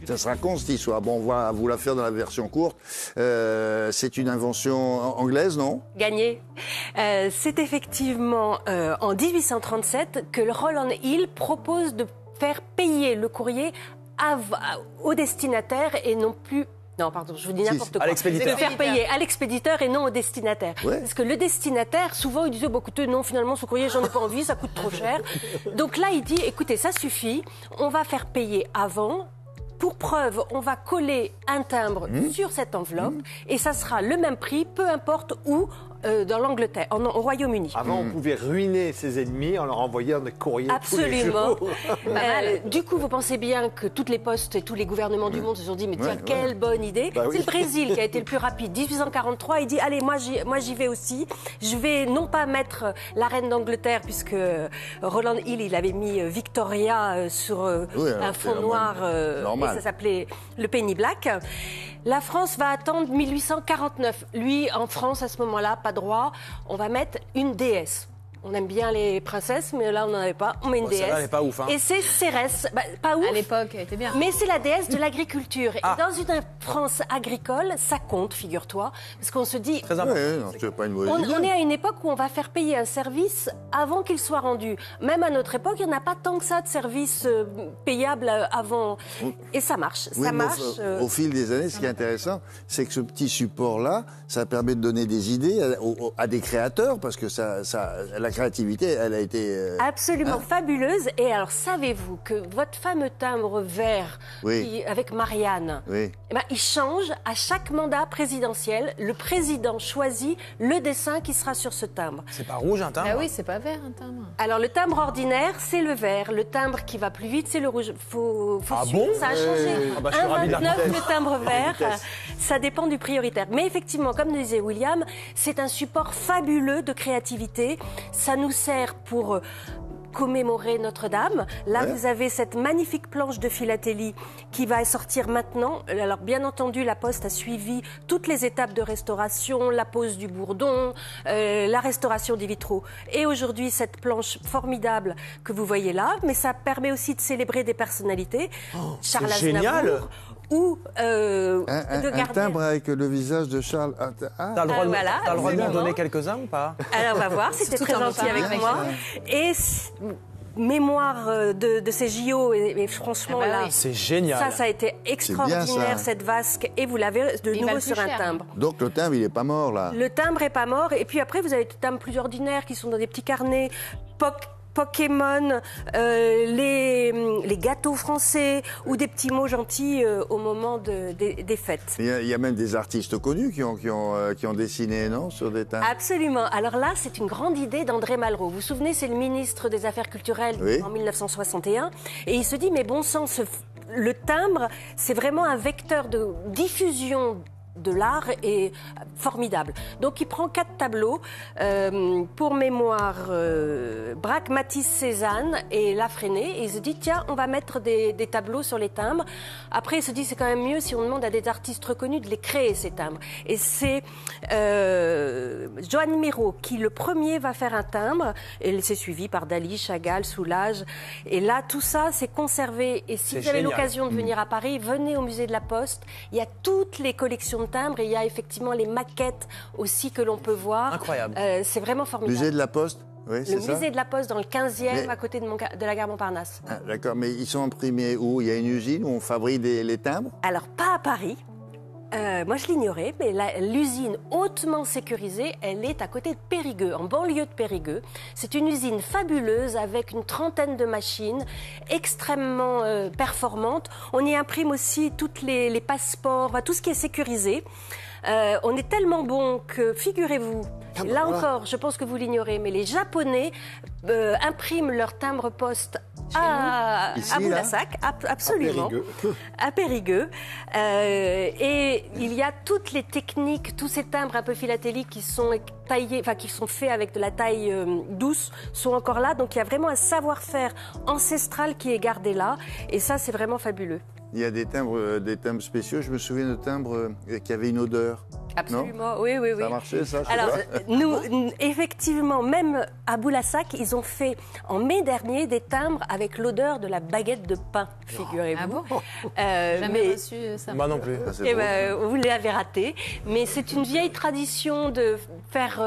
Ça se raconte cette histoire. Bon, on va vous la faire dans la version courte. C'est une invention anglaise, non? Gagné. C'est effectivement en 1837 que le Roland Hill propose de faire payer le courrier au destinataire et non plus... Non, pardon, je vous dis n'importe quoi. À l'expéditeur. De faire payer à l'expéditeur et non au destinataire. Ouais. Parce que le destinataire, souvent, il disait, bah, écoutez, non, finalement, ce courrier, j'en ai pas envie, ça coûte trop cher. Donc là, il dit, écoutez, ça suffit, on va faire payer avant. Pour preuve, on va coller un timbre sur cette enveloppe et ça sera le même prix, peu importe où, dans l'Angleterre, au Royaume-Uni. Avant, on pouvait ruiner ses ennemis en leur envoyant des courriers Absolument. tous les jours. Du coup, vous pensez bien que toutes les postes et tous les gouvernements du monde se sont dit, mais tiens, quelle bonne idée. Bah oui. C'est le Brésil qui a été le plus rapide. 1843, il dit, allez, moi j'y vais aussi. Je vais non pas mettre la reine d'Angleterre, puisque Roland Hill, il avait mis Victoria sur un fond noir, et ça s'appelait le penny black. La France va attendre 1849. Lui, en France, à ce moment-là, pas droit. On va mettre une déesse. On aime bien les princesses, mais là, on n'en avait pas. On met une déesse. Celle-là, elle est pas ouf, hein. Et c'est Cérès. Bah, pas ouf. À l'époque, elle était bien. Mais c'est la déesse de l'agriculture. Et dans une France agricole, ça compte, figure-toi. Parce qu'on se dit... Très important. Ouais, non, c'est pas une mauvaise idée. On est à une époque où on va faire payer un service avant qu'il soit rendu. Même à notre époque, il n'y en a pas tant que ça de services payables avant. Et ça marche. Oui, Ça mais marche. au fil des années, ce qui est intéressant, c'est que ce petit support-là, ça permet de donner des idées à des créateurs, parce que la créativité, elle a été... Absolument fabuleuse. Et alors, savez-vous que votre fameux timbre vert avec Marianne, Oui. eh ben, il change à chaque mandat présidentiel. Le président choisit le dessin qui sera sur ce timbre. C'est pas rouge un timbre? Ah oui, c'est pas vert un timbre. Alors, le timbre ordinaire, c'est le vert. Le timbre qui va plus vite, c'est le rouge. Faut Ah suivre, bon ça a changé. Ah bah, je suis ravi de la 1,29 vitesse. le timbre vert, ça dépend du prioritaire. Mais effectivement, comme disait William, c'est un support fabuleux de créativité. Ça nous sert pour commémorer Notre-Dame. Là, vous avez cette magnifique planche de philatélie qui va sortir maintenant. Alors, bien entendu, la Poste a suivi toutes les étapes de restauration, la pose du bourdon, la restauration des vitraux. Et aujourd'hui, cette planche formidable que vous voyez là, mais ça permet aussi de célébrer des personnalités. Charles génial. Aznavour ou de Un garder... timbre avec le visage de Charles. T'as le droit, voilà, t'as le droit de m'en absolument. donner quelques-uns ou pas? Alors, on va voir, c'était Tout très en gentil avec avec moi. Et mémoire de ces JO, et franchement, Ah bah là, oui. C'est génial. ça a été extraordinaire, ça. cette vasque, et vous l'avez de Il nouveau valent sur plus un cher. timbre. Donc le timbre, il n'est pas mort, là. Le timbre est pas mort, et puis après, vous avez des timbres plus ordinaires qui sont dans des petits carnets, Pokémon, les gâteaux français ou des petits mots gentils au moment des fêtes. Il y a même des artistes connus qui ont dessiné, non, sur des timbres. Absolument. Alors là, c'est une grande idée d'André Malraux. Vous vous souvenez, c'est le ministre des Affaires culturelles Oui. en 1961. Et il se dit, mais bon sang, le timbre, c'est vraiment un vecteur de diffusion de l'art est formidable. Donc il prend 4 tableaux, pour mémoire Braque, Matisse, Cézanne et Lafresnay, et il se dit tiens, on va mettre des tableaux sur les timbres. Après il se dit c'est quand même mieux si on demande à des artistes reconnus de les créer, ces timbres. Et c'est Joan Miró qui le premier va faire un timbre, et c'est suivi par Dali, Chagall, Soulages, et là tout ça c'est conservé. Et si C'est vous avez génial. l'occasion de venir à Paris, venez au musée de la Poste, il y a toutes les collections de timbres et il y a effectivement les maquettes aussi que l'on peut voir. Incroyable. C'est vraiment formidable. Musée de la Poste, oui, Le c'est ça. musée de la Poste dans le 15e, Mais- à côté de la gare Montparnasse. Ah, d'accord, mais ils sont imprimés où? Il y a une usine où on fabrique les timbres? Alors, pas à Paris. Moi, je l'ignorais, mais l'usine hautement sécurisée, elle est à côté de Périgueux, en banlieue de Périgueux. C'est une usine fabuleuse avec une trentaine de machines extrêmement performantes. On y imprime aussi toutes les passeports, enfin, tout ce qui est sécurisé. On est tellement bon que, figurez-vous, là encore, je pense que vous l'ignorez, mais les Japonais impriment leur timbre-poste à Ici, Bourg-la-Sac, absolument, à Périgueux. Et il y a toutes les techniques, tous ces timbres un peu philatéliques qui sont taillés, enfin qui sont faits avec de la taille douce, sont encore là. Donc il y a vraiment un savoir-faire ancestral qui est gardé là. Et ça, c'est vraiment fabuleux. Il y a des timbres spéciaux. Je me souviens de timbres qui avaient une odeur. Absolument, oui, oui, oui. Ça a marché, ça? Alors, effectivement, même à Boulassac, ils ont fait en mai dernier des timbres avec l'odeur de la baguette de pain, figurez-vous. Ah bon Jamais reçu ça. Moi non plus. Eh ben, vous l'avez raté. Mais c'est une vieille tradition de faire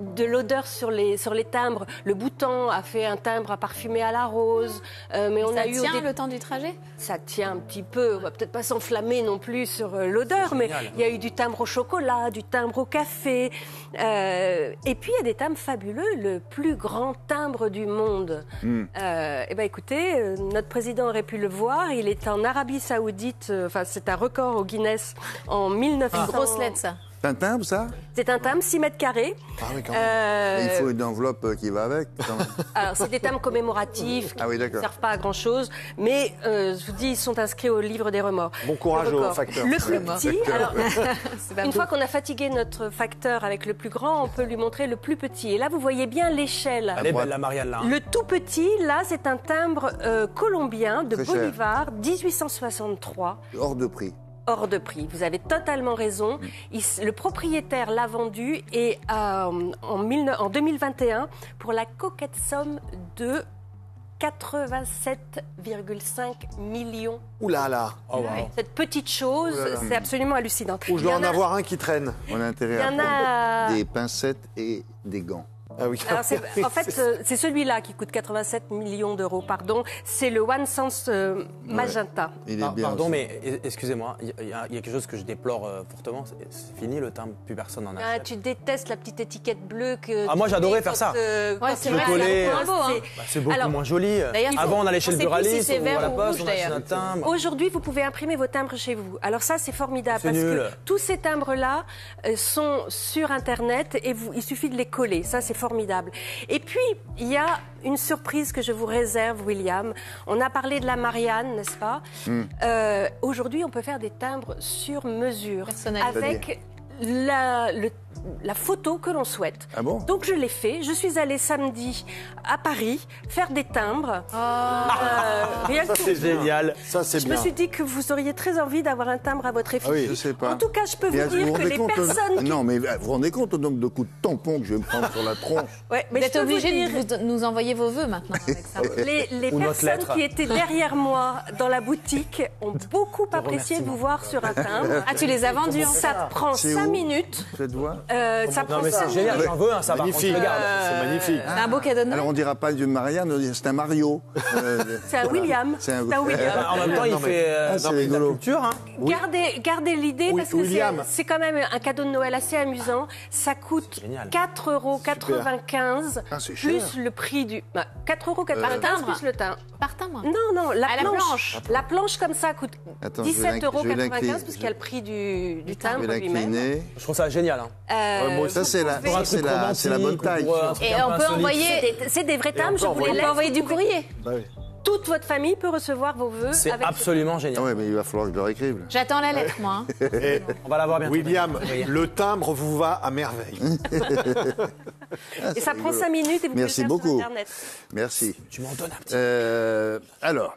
de l'odeur sur les timbres. Le Bhoutan a fait un timbre à parfumer à la rose. Mais on Ça a eu tient le temps du trajet? Ça tient un petit peu. On va peut-être pas s'enflammer non plus sur l'odeur, mais il y a eu du timbre au chocolat, du timbre au café. Et puis il y a des timbres fabuleux. Le plus grand timbre du monde. Eh ben, écoutez, notre président aurait pu le voir. Il est en Arabie Saoudite. Enfin, c'est un record au Guinness en 1900. Grosse lettre, ça. C'est un timbre, ça? C'est un timbre 6 mètres carrés. Ah oui, quand même. Et il faut une enveloppe qui va avec, quand même. Alors, c'est des timbres commémoratifs qui Ah oui, ne d'accord. servent pas à grand-chose, mais je vous dis, ils sont inscrits au livre des remords. Bon courage Le au record. facteur. Le plus petit, alors, pas une beau. fois qu'on a fatigué notre facteur avec le plus grand, on peut lui montrer le plus petit. Et là, vous voyez bien l'échelle. Elle est belle, la Marianne, là. Le tout petit, là, c'est un timbre colombien de Très cher. Bolivar, 1863. Hors de prix. Hors de prix. Vous avez totalement raison. Le propriétaire l'a vendu et en 2021 pour la coquette somme de 87,5 millions. Ouh là là. Oh, wow. Cette petite chose, c'est absolument hallucinant. Ou je dois en avoir un qui traîne. On a intérêt Il y à en prendre a- des pincettes et des gants. Ah oui. Alors, en fait, c'est celui-là qui coûte 87 millions d'euros, pardon. C'est le One Sense Magenta. Il est bien. Pardon, aussi. mais excusez-moi, il y a quelque chose que je déplore fortement. C'est fini le timbre, plus personne n'en Ah, achète. tu détestes la petite étiquette bleue que. Ah, moi, tu j'adorais mets faire quand, ça. quand Ouais, tu c'est vas vrai, à la c'est poste. moins beau, hein. Bah, c'est beaucoup Alors, moins joli. D'ailleurs, Avant, on allait chez on le sait plus buraliste, si c'est on vert voit la ou poste, rouge, on achète un d'ailleurs. timbre. Aujourd'hui, vous pouvez imprimer vos timbres chez vous. Alors ça, c'est formidable C'est parce nul. que tous ces timbres-là sont sur Internet et il suffit de les coller. Ça, c'est formidable. Et puis, il y a une surprise que je vous réserve, William. On a parlé de la Marianne, n'est-ce pas? Aujourd'hui, on peut faire des timbres sur mesure Personnalisés. avec la photo que l'on souhaite. Ah bon? Donc je l'ai fait. Je suis allée samedi à Paris faire des timbres. Rien que Ça, pour c'est vous. Génial. Ça, c'est Je bien. me suis dit que vous auriez très envie d'avoir un timbre à votre effigie. oui. Je sais pas. En tout cas, je peux Mais vous dire que rendez les compte, personnes qui... Non, mais vous vous rendez compte au nombre de coups de tampon que je vais me prendre sur la tronche? Ouais, Vous mais je êtes peux vous obligé dire, de nous envoyer vos vœux maintenant avec ça. les Ou notre personnes lettre. qui étaient derrière moi dans la boutique ont beaucoup apprécié de vous voir sur un timbre. Ah, tu les as vendus en Ça prend C'est 5 où? minutes. Faites voir. Ça Non, prend mais c'est 5 génial, minutes. j'en veux un, ça va. Magnifique. Regarde. C'est magnifique. C'est un beau cadeau de Noël. Alors on dira pas du Marianne, on dit c'est un Mario. C'est un William. C'est un William. Bah, en même temps, il Non, mais- fait c'est de la rigolo. culture. Hein. Gardez l'idée Oui, parce que William. c'est quand même un cadeau de Noël assez amusant. Ça coûte Génial. 4,95 Ah, c'est plus cher. le prix du... 4,95 timbre. plus le timbre. Par timbre. Non, la Ah, la planche. planche. La planche comme ça coûte Attends, je vais 17,95 euros je vais l'incliner. parce qu'il y a le prix du Je timbre vais lui-même. l'incliner. Je trouve ça génial. Hein. moi aussi. Ça, c'est la, pouvez- ça, c'est la bonne taille. Et on peut envoyer, C'est des vrais timbres, je peut vous les on laisse. peut envoyer du courrier. Bah oui. Toute votre famille peut recevoir vos vœux. C'est avec absolument Ah génial. ouais, mais il va falloir que je le réécrive. là. J'attends la lettre, moi. hein. Et On va l'avoir bientôt. William, Oui. le timbre vous va à merveille. Et ça prend 5 minutes et vous Merci pouvez le faire beaucoup. sur Internet. Merci. Tu m'en donnes un petit. Alors,